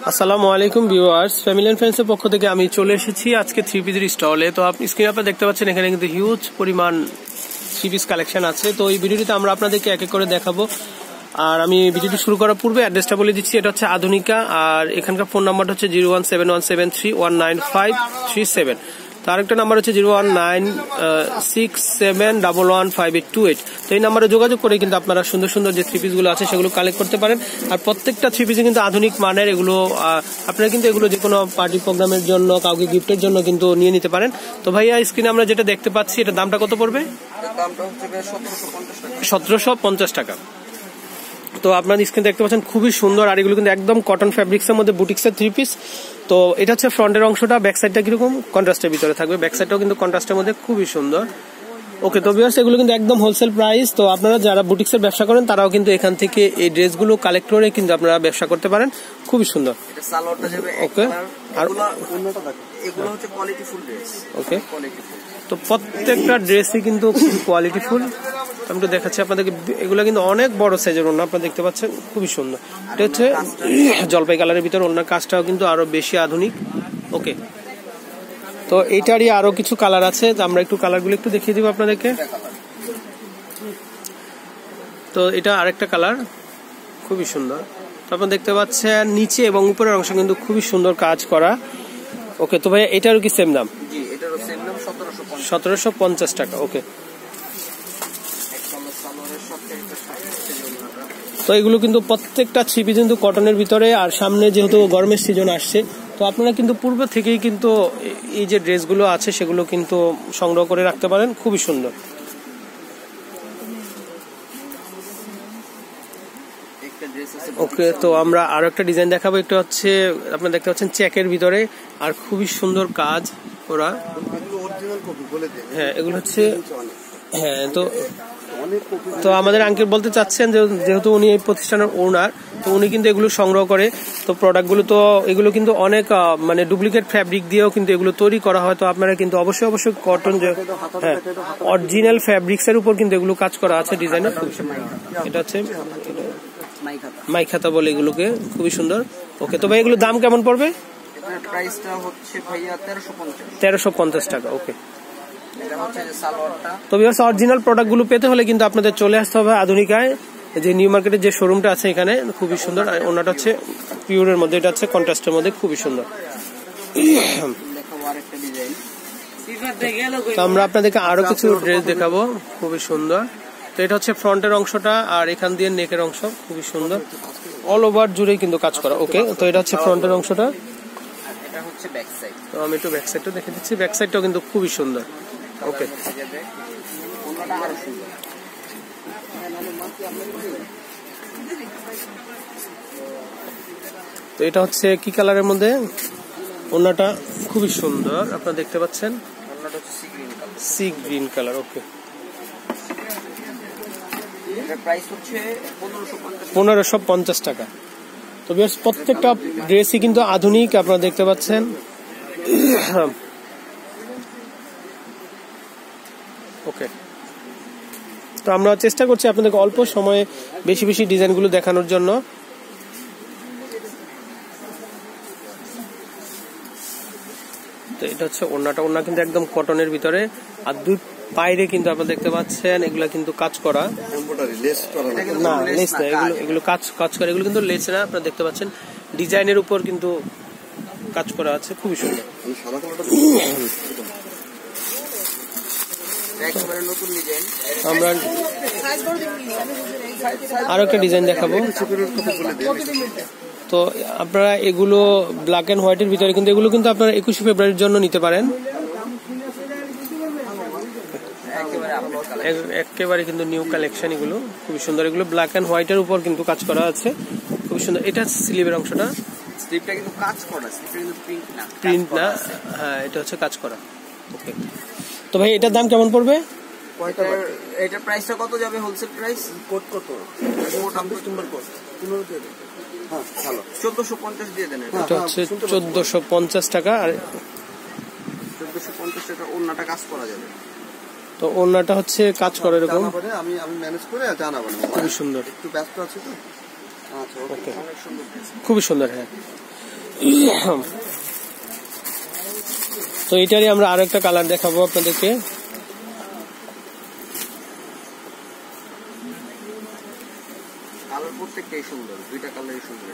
আসসালামু আলাইকুম viewers, family and friends এর পক্ষ থেকে আমি চলে এসেছি আজকে থ্রি পিসের স্টলে। তো আপনি স্ক্রিনে আপনারা দেখতে পাচ্ছেন এখানে কিন্তু হিউজ পরিমাণ থ্রি পিস কালেকশন আছে। তো এই ভিডিওটিতে আমরা আপনাদেরকে এক এক করে দেখাবো। আর আমি ভিডিওটি শুরু করার পূর্বে অ্যাড্রেসটা বলে দিচ্ছি, এটা হচ্ছে আধুনিকা, আর এখানকার ফোন নাম্বারটা হচ্ছে 01717319537। তো আরেকটা নাম্বার হচ্ছে 01967115828। তো এই নাম্বারে যোগাযোগ করে কিন্তু আপনারা সুন্দর সুন্দর যে থ্রি পিস গুলো আছে সেগুলো কালেক্ট করতে পারেন। আর প্রত্যেকটা থ্রি পিসে কিন্তু আধুনিক মানের, এগুলো আপনারা কিন্তু এগুলো যে কোনো পার্টি প্রোগ্রামের জন্য, কাউকে গিফটের জন্য কিন্তু নিয়ে নিতে পারেন। তো ভাইয়া স্ক্রিনে আমরা যেটা দেখতে পাচ্ছি, এটা দামটা কত পড়বে? দামটা হচ্ছে 1750 টাকা। 1750 টাকা। তো আপনারা স্ক্রিনে দেখতে পাচ্ছেন খুবই সুন্দর, আর এগুলো কিন্তু একদম কটন ফ্যাব্রিক্সের মধ্যে বুটিক্সের থ্রি পিস। তো এটা হচ্ছে ফ্রন্টের অংশটা, ব্যাক সাইডটা কিরকম কন্ট্রাস্টের ভিতরে থাকবে, ব্যাক সাইডটাও কিন্তু কন্ট্রাস্টের মধ্যে খুবই সুন্দর। ওকে, তো ভিউয়ার্স এগুলো কিন্তু একদম হোলসেল প্রাইস। তো আপনারা যারা বুটিক্সের ব্যবসা করেন তারাও কিন্তু এখান থেকে এই ড্রেসগুলো কালেক্ট করে কিন্তু আপনারা ব্যবসা করতে পারেন, খুবই সুন্দর। এটা সালোয়ারটা যাবে ওকে, আর অন্যটা দেখো, এগুলো হচ্ছে কোয়ালিটি ফুল ড্রেস। ওকে, তো প্রত্যেকটা ড্রেসই কিন্তু খুব কোয়ালিটি ফুল। আমি তো দেখাচ্ছি আপনাদেরকে, এগুলো কিন্তু অনেক বড় সাইজের ওড়না, আপনারা দেখতে পাচ্ছেন খুবই সুন্দর। এটা হচ্ছে জলপাই কালারের ভিতর, ওড়নার কাজটাও কিন্তু আরো বেশি আধুনিক। ওকে, তো এইটারই আরো কিছু কালার আছে, আমরা একটু কালারগুলো একটু দেখিয়ে দিব আপনাদেরকে। তো এটা আরেকটা কালার, খুবই সুন্দর। তো আপনারা দেখতে পাচ্ছেন নিচে এবং উপরের অংশ কিন্তু খুবই সুন্দর কাজ করা। ওকে, তো ভাই এটারও কি সেম দাম? জি, এটারও সেম দাম 1750 টাকা। ওকে, তো এগুলো কিন্তু প্রত্যেকটা থ্রি পিস কিন্তু কটনের ভিতরে। আর সামনে যেহেতু গরমের সিজন আসছে, তো আপনারা কিন্তু পূর্ব থেকেই কিন্তু এই যে ড্রেসগুলো আছে সেগুলো কিন্তু সংগ্রহ করে রাখতে পারেন, খুবই সুন্দর। ওকে, তো আমরা আরো একটা ডিজাইন দেখাবো। এটা হচ্ছে আপনারা দেখতে পাচ্ছেন চেকের ভিতরে, আর খুবই সুন্দর কাজ ওরা। হ্যাঁ, এগুলো হচ্ছে, হ্যাঁ, তো আমাদের আঙ্কেল বলতে চাচ্ছেন যেহেতু উনি এই প্রতিষ্ঠানের ওনার, তো উনি কিন্তু এগুলো সংগ্রহ করে। তো প্রোডাক্টগুলো তো এগুলো কিন্তু অনেক মানে ডুপ্লিকেট ফ্যাব্রিক দিয়েও কিন্তু এগুলো তৈরি করা হয়। তো আপনারা কিন্তু অবশ্যই কটন, হ্যাঁ, অরিজিনাল ফ্যাব্রিক্স এর উপর কিন্তু এগুলো কাজ করা আছে ডিজাইনের। এটা হচ্ছে মাইখাতা বলে এগুলোকে, খুবই সুন্দর। ওকে, তো ভাই এগুলোর দাম কেমন পড়বে? এটার প্রাইসটা হচ্ছে ভাইয়া 1350 টাকা। ওকে, এটা হচ্ছে যে সালোয়ারটা। তো ভিউয়ার্স অরিজিনাল প্রোডাক্টগুলো পেতে হলে কিন্তু আপনাদের চলে আসতে হবে আধুনিকায়, যে নিউ মার্কেটের যে শোরুমটা আছে এখানে, খুবই সুন্দর। আর ওনাটা হচ্ছে পিওরের মধ্যে, এটা হচ্ছে কন্ট্রাস্টের মধ্যে, খুবই সুন্দর। তো আমরা আপনাদেরকে আরো কিছু ড্রেস দেখাবো, খুবই সুন্দর। তো এটা হচ্ছে ফ্রন্টের অংশটা, আর এখান দিয়ে নেকের অংশ খুবই সুন্দর, অল ওভার জুড়েই কিন্তু কাজ করা। ওকে, তো এটা হচ্ছে ফ্রন্টের অংশটা, এটা হচ্ছে ব্যাক সাইড। তো আমি একটু ব্যাক সাইডটা দেখে দিচ্ছি, ব্যাক সাইডটাও কিন্তু খুবই সুন্দর। ওকে, তো এটা হচ্ছে কি কালারের মধ্যে, ওড়নাটা খুবই সুন্দর, আপনারা দেখতে পাচ্ছেন, ওড়নাটা হচ্ছে সি গ্রিন কালার। ওকে, এটার প্রাইস হচ্ছে 1550 টাকা। তো বেশ প্রত্যেকটা ড্রেসই কিন্তু আধুনিক, আপনারা দেখতে পাচ্ছেন। ওকে, তো আমরা চেষ্টা করছি আপনাদেরকে অল্প সময়ে বেশি বেশি ডিজাইনগুলো দেখানোর জন্য। তো এটা হচ্ছে ওড়নাটা, ওড়না কিন্তু একদম কটনের ভিতরে, আর দুই বাইরে কিন্তু আপনারা দেখতে পাচ্ছেন এগুলা কিন্তু কাজ করা, না লেস না, এগুলো কাজ করা, এগুলো কিন্তু লেস না, আপনারা দেখতে পাচ্ছেন ডিজাইনের উপর কিন্তু কাজ করা আছে, খুবই সুন্দর। আমরা আরো একটা ডিজাইন দেখাবো। তো আপনারা এগুলো ব্ল্যাক এন্ড হোয়াইটের ভিতরে, কিন্তু এগুলো কিন্তু আপনারা 21 ফেব্রুয়ারির জন্য নিতে পারেন। একেবারে কিন্তু নিউ কালেকশন, এগুলো খুবই সুন্দর। এগুলো ব্ল্যাক এন্ড হোয়াইটের উপর কিন্তু কাজ করা আছে, খুবই সুন্দর। এটা স্লিভের অংশটা, স্লিভটা কিন্তু কাজ করা, স্লিভটা কিন্তু প্রিন্ট না, হ্যাঁ, এটা হচ্ছে কাজ করা। ওকে, তো ভাই এটার দাম কেমন পড়বে? এটার প্রাইসটা কত যাবে হোলসেল প্রাইস? কোড কত? কোড আমি নম্বর কোড 15 দিয়ে দেন। হ্যাঁ, ভালো, 1450 দিয়ে দেন। এটা হচ্ছে 1450 টাকা। আর 1450 টাকা ওড়নাটা কাজ করা যাবে। তো ওড়নাটা হচ্ছে কাজ করে এরকম, আমি ম্যানেজ করে জানাবো। খুবই সুন্দর, একটু ব্যস্ত আছি তো। ওকে, খুবই সুন্দর। হ্যাঁ, তো এটারই আমরা আরো একটা কালার দেখাবো আপনাদেরকে। কালার প্রত্যেকটাই সুন্দর, দুইটা কালারই সুন্দর।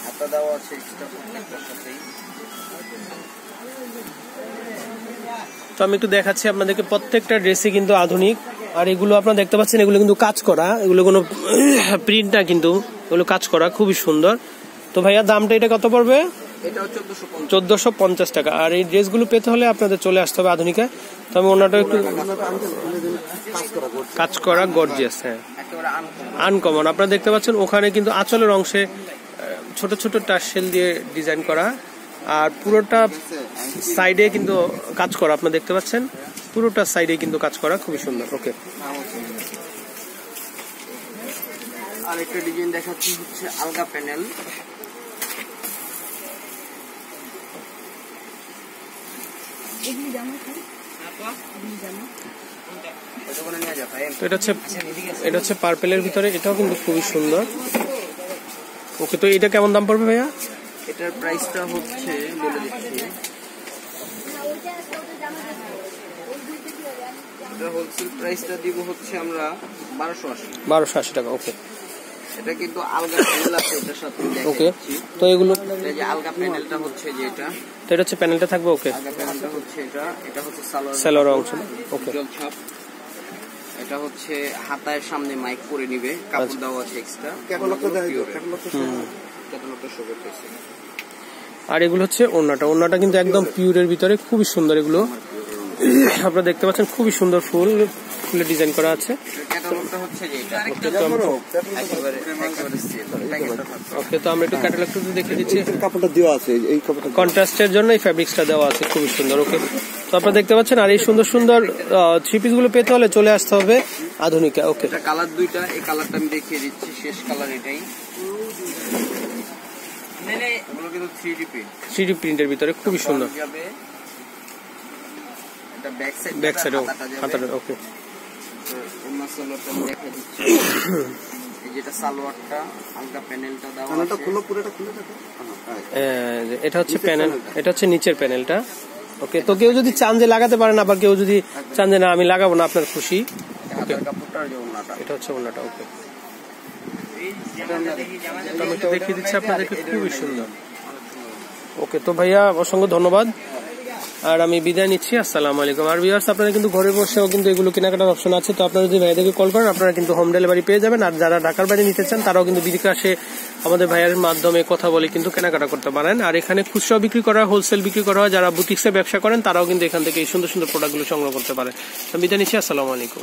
হাতা দেওয়া আছে এক্সট্রা প্রত্যেকটার সাথেই। তো আমি একটু দেখাচ্ছি আপনাদেরকে, প্রত্যেকটা ড্রেসই কিন্তু আধুনিক। আর এগুলো আপনারা দেখতে পাচ্ছেন, এগুলো কিন্তু কাজ করা, এগুলো কোনো প্রিন্ট না, কিন্তু এগুলো কাজ করা, খুবই সুন্দর। তো ভাইয়া দামটা এটা কত পড়বে? এটাও 1450 টাকা। আর এই ড্রেসগুলো পেতে হলে আপনাদের চলে আসতে হবে আধুনিকা। তো আমি ওনাটা একটু কাজ করা গর্জিয়াস, হ্যাঁ, আনকমন। আপনারা দেখতে পাচ্ছেন ওখানে কিন্তু আঁচলের অংশে ছোট ছোট টার্সেল দিয়ে ডিজাইন করা, আর পুরোটা সাইডে কিন্তু কাজ করা। আপনারা দেখতে পাচ্ছেন পুরোটা সাইডে কিন্তু কাজ করা, খুবই সুন্দর। ওকে, আর একটা ডিজাইন দেখাচ্ছি হচ্ছে আলগা প্যানেল। তো এটা হচ্ছে পার্পেলের ভিতরে, এটাও কিন্তু খুবই সুন্দর। ওকে, তো এটা কেমন দাম পড়বে ভাইয়া? এটার প্রাইসটা হচ্ছে বলে দিচ্ছি, এটা হোলসেল প্রাইসটা দিব হচ্ছে আমরা 1280 টাকা। ওকে, এটা কিন্তু আলগা প্যানেল আছে এটার সাথে। ওকে, তো এগুলো এই যে আলগা প্যানেলটা হচ্ছে যেটা, তো এটা হচ্ছে প্যানেলটা থাকবে। ওকে, আলগা প্যানেলটা হচ্ছে এটা হচ্ছে সালোয়ার অংশ। ওকে, ছাপ। এটা হচ্ছে হাতার সামনে মাইক পরে নিবে, কাপড় দেওয়া আছে এক্সট্রা। আর এগুলো হচ্ছে ওড়নাটা কিন্তু একদম পিওরের ভিতরে, খুবই সুন্দর। এগুলো আপনারা দেখতে পাচ্ছেন, খুবই সুন্দর ফুলের ডিজাইন করা আছে। ওকে, তো আমরা একটু ক্যাটালগটা দেখে দিচ্ছি। কাপড়টা দেওয়া আছে, এই কাপড়টা কন্ট্রাস্টের জন্য এই ফ্যাব্রিক্সটা দেওয়া আছে, খুবই সুন্দর। ওকে, তো আপনারা দেখতে পাচ্ছেন। আর এই সুন্দর সুন্দর থ্রি পিস গুলো পেতে হলে চলে আসতে হবে আধুনিকা। ওকে, কালার দুইটা, এই কালারটা আমি দেখিয়ে দিচ্ছি, শেষ কালার এটাই। এগুলো কিন্তু 3D প্রিন্টের ভিতরে, খুবই সুন্দর। এটা ব্যাক সাইড হাতাটা। ওকে, যেটা সালোয়ারটা আলগা প্যানেলটা দেওয়া আছে। এটা হচ্ছে প্যানেল, এটা হচ্ছে নিচের প্যানেলটা। ওকে, তো কেউ যদি চান যে লাগাতে পারেন, আবার কেউ যদি চান যে না আমি লাগাবো না, আপনার খুশি। এটা হচ্ছে ওড়নাটা। ওকে, আমি একটু দেখিয়ে দিচ্ছি আপনাদেরকে, খুবই সুন্দর। ওকে, তো ভাইয়া অসংখ্য ধন্যবাদ, আর আমি বিদায় নিচ্ছি। আসসালামু আলাইকুম। আর ভিউয়ার্স, আপনারা কিন্তু ঘরে বসেও কিন্তু এগুলো কেনাকাটার অপশন আছে। তো আপনারা যদি ভাইয়াদেরকে কল করেন, আপনারা কিন্তু হোম ডেলিভারি পেয়ে যাবেন। আর যারা ঢাকার বাইরে নিতে চান, তারাও কিন্তু বিকাশে আমাদের ভাইয়ার মাধ্যমে কথা বলে কিন্তু কেনাকাটা করতে পারেন। আর এখানে খুচরা বিক্রি করা হয়, হোলসেল বিক্রি করা হয়। যারা বুটিক্সে ব্যবসা করেন, তারাও কিন্তু এখান থেকে এই সুন্দর সুন্দর প্রোডাক্টগুলো সংগ্রহ করতে পারেন। বিদায় নিচ্ছি। আসসালামু আলাইকুম।